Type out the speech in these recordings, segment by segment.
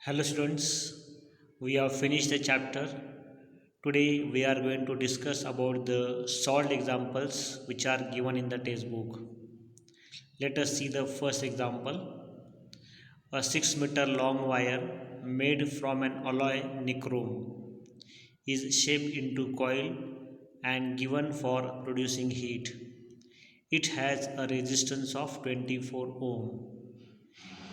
Hello students, we have finished the chapter. Today we are going to discuss about the solved examples which are given in the textbook. Let us see the first example. A 6-meter long wire made from an alloy nichrome is shaped into coil and given for producing heat. It has a resistance of 24 ohm.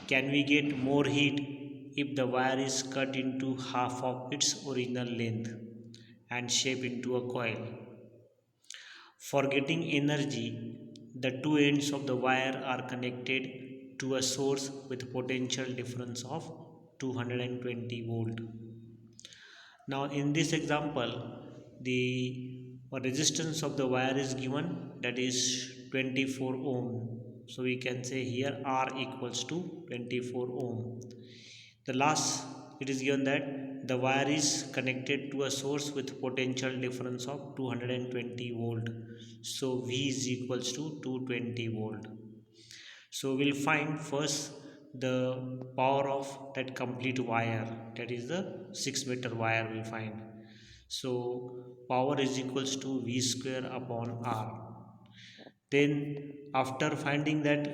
Can we get more heat if the wire is cut into half of its original length and shaped into a coil? For getting energy, the two ends of the wire are connected to a source with potential difference of 220 volt. Now in this example, the resistance of the wire is given, that is 24 ohm. So we can say here R equals to 24 ohm. The last, it is given that the wire is connected to a source with potential difference of 220 volt. So V is equals to 220 volt. So we'll find first the power of that complete wire, that is the 6-meter wire we'll find. So power is equals to V square upon R. Then after finding that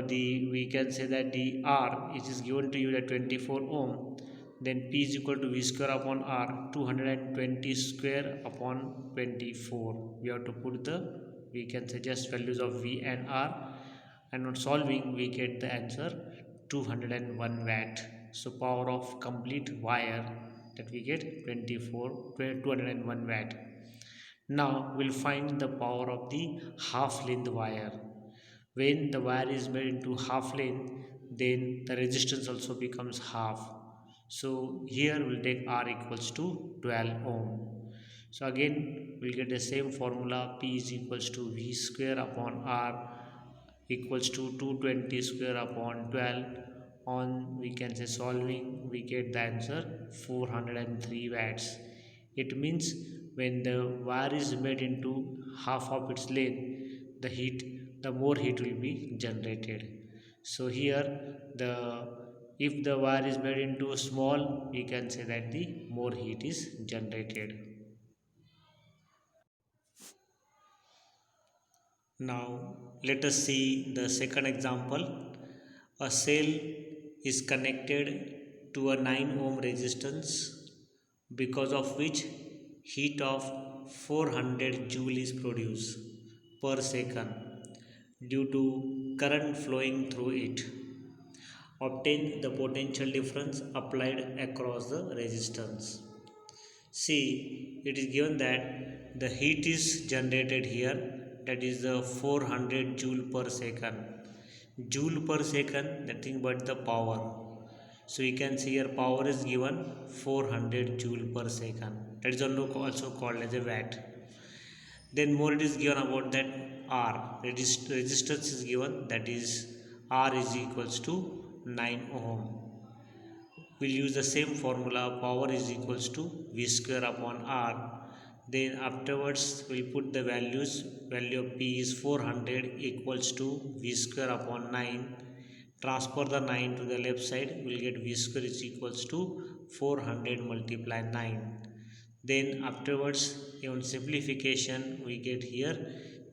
the we can say that the R it is given to you at 24 ohm, then P is equal to V square upon R, 220 square upon 24. We have to put the, we can suggest values of V and R, and on solving we get the answer 201 watt. So power of complete wire that we get 201 watt. Now we'll find the power of the half length wire. When the wire is made into half length, then the resistance also becomes half. So here we'll take R equals to 12 ohm. So again we'll get the same formula, P is equals to V square upon R equals to 220 square upon 12. On we can say solving we get the answer 403 watts. It means when the wire is made into half of its length, the more heat will be generated. So here the, if the wire is made into small, we can say that the more heat is generated. Now let us see the second example. A cell is connected to a 9 ohm resistance, because of which heat of 400 joule is produced per second due to current flowing through it. Obtain the potential difference applied across the resistance. See, it is given that the heat is generated here, that is the 400 joule per second. Joule per second, nothing but the power. So you can see here power is given 400 joule per second. That is also called as a watt. Then more it is given about that R. Resistance is given, that is R is equals to 9 ohm. We'll use the same formula, power is equals to V square upon R. Then afterwards we'll put the values, value of P is 400 equals to V square upon 9. Transfer the 9 to the left side, we'll get V square is equals to 400 multiply 9. Then afterwards on simplification we get here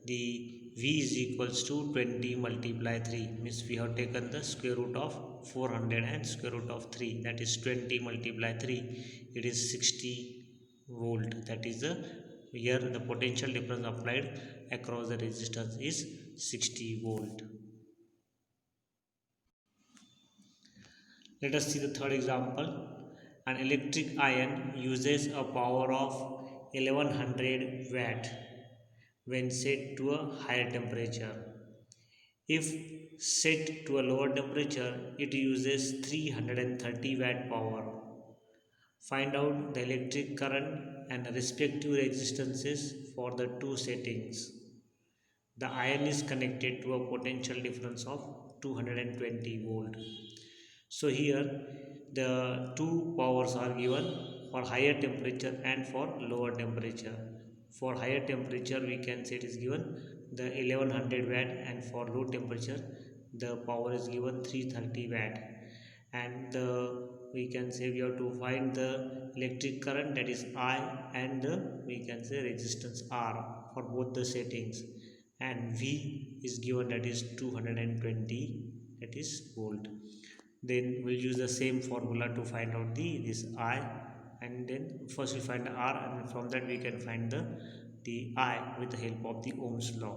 the V is equals to 20 multiply 3, means we have taken the square root of 400 and square root of 3, that is 20 multiply 3, it is 60 volt. That is the, here the potential difference applied across the resistance is 60 volt. Let us see the third example. An electric iron uses a power of 1100 watt when set to a higher temperature. If set to a lower temperature, it uses 330 watt power. Find out the electric current and the respective resistances for the two settings. The iron is connected to a potential difference of 220 volt. So here the two powers are given for higher temperature and for lower temperature. For higher temperature we can say it is given the 1100 watt, and for low temperature the power is given 330 watt. And the, we can say we have to find the electric current, that is I, and the we can say resistance R for both the settings, and V is given, that is 220, that is volt. Then we'll use the same formula to find out this I, and then first we find the R, and from that we can find the I with the help of the Ohm's law.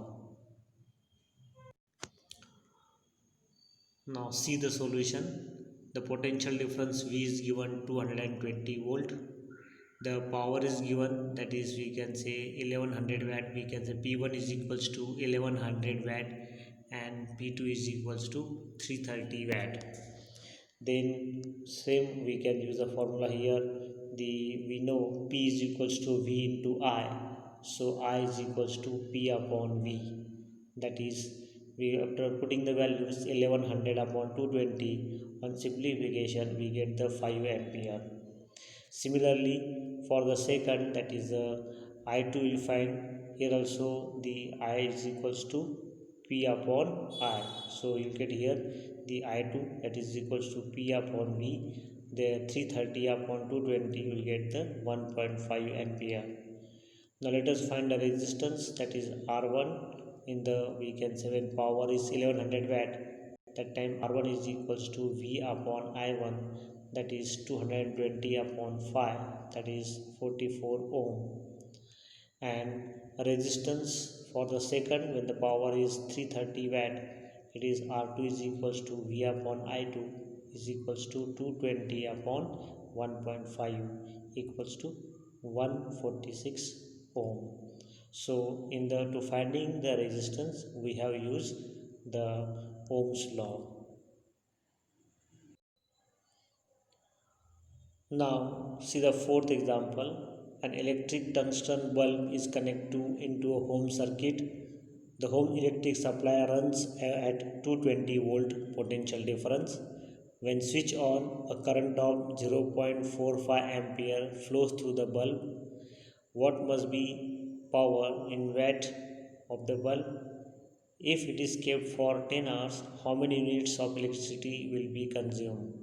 Now see the solution. The potential difference V is given 220 volt. The power is given, that is we can say 1100 watt. We can say P1 is equals to 1100 watt and P2 is equals to 330 watt. Then same we can use the formula here. We know P is equals to V into I, so I is equals to P upon V. That is, we after putting the values 1100 upon 220 on simplification we get the 5 ampere. Similarly, for the second, that is I2, will find here also the I is equals to P upon I. So you get here the I2, that is equals to P upon V. The 330 upon 220 will get the 1.5 ampere. Now let us find the resistance, that is R1. In the we can say when power is 1100 watt, that time R1 is equals to V upon I1, that is 220 upon 5, that is 44 ohm. And resistance for the second when the power is 330 watt, it is R2 is equals to V upon I2 is equals to 220 upon 1.5 equals to 146 ohm. So in the to finding the resistance we have used the Ohm's law. Now see the fourth example. An electric tungsten bulb is connected into a home circuit. The home electric supply runs at 220 volt potential difference. When switch on, a current of 0.45 ampere flows through the bulb. What must be power in watt of the bulb? If it is kept for 10 hours, how many units of electricity will be consumed?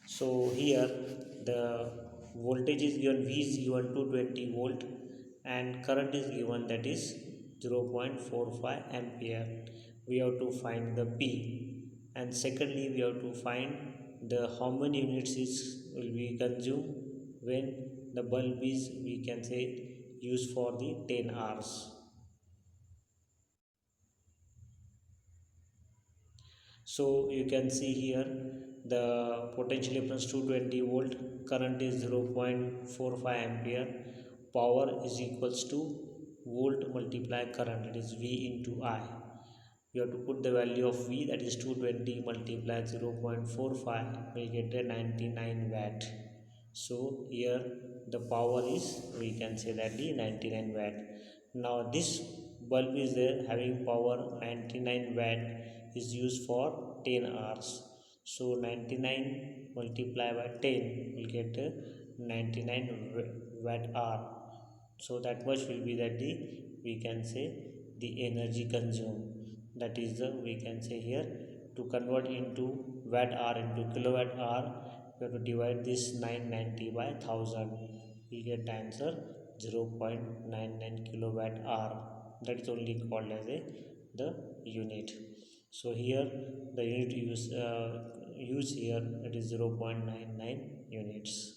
So here the voltage is given, V is given 220 volt and current is given, that is 0.45 ampere. We have to find the P, and secondly we have to find the how many units will be consumed when the bulb is we can say used for the 10 hours. So you can see here the potential difference 220 volt, current is 0.45 ampere, power is equals to volt multiply current, that is V into I. You have to put the value of V, that is 220 multiply 0.45, will get a 99 watt. So here the power is we can say that the 99 watt. Now this bulb is there having power 99 watt is used for 10 hours. So 99 multiplied by 10 will get 99 watt hour. So that much will be that the we can say the energy consumed. That is the we can say here to convert into watt hour into kilowatt hour. We have to divide this 990 by 1000. We get the answer 0.99 kilowatt hour. That is only called as the unit. So here the unit use here, that is 0.99 units.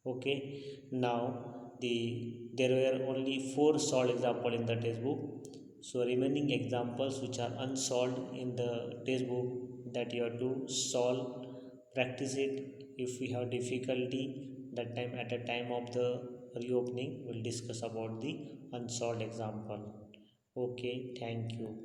Okay, now there were only 4 solved example in the textbook. So remaining examples which are unsolved in the textbook, that you have to solve, practice it. If we have difficulty, that time at the time of the reopening we'll discuss about the unsolved example. Okay, thank you.